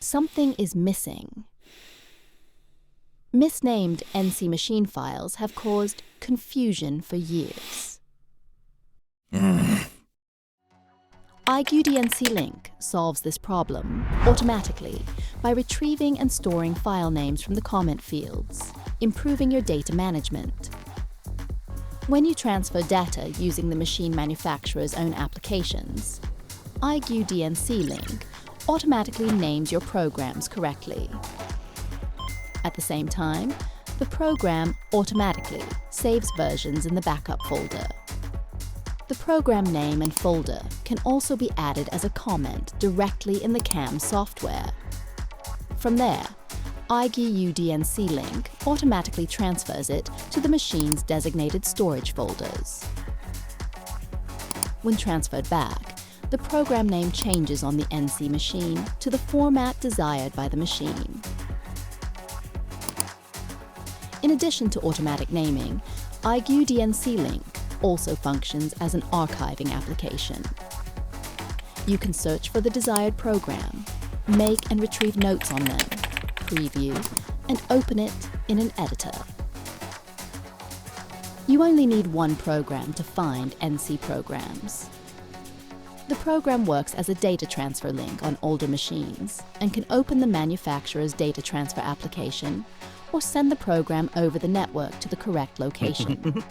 something is missing. Misnamed NC machine files have caused confusion for years. IguDNCLink solves this problem automatically by retrieving and storing file names from the comment fields, improving your data management. When you transfer data using the machine manufacturer's own applications, IguDNCLink automatically names your programs correctly. At the same time, the program automatically saves versions in the backup folder. The program name and folder can also be added as a comment directly in the CAM software. From there, IguDNCLink automatically transfers it to the machine's designated storage folders. When transferred back, the program name changes on the NC machine to the format desired by the machine. In addition to automatic naming, IguDNCLink also functions as an archiving application. You can search for the desired program, make and retrieve notes on them, preview, and open it in an editor. You only need one program to find NC programs. The program works as a data transfer link on older machines and can open the manufacturer's data transfer application or send the program over the network to the correct location.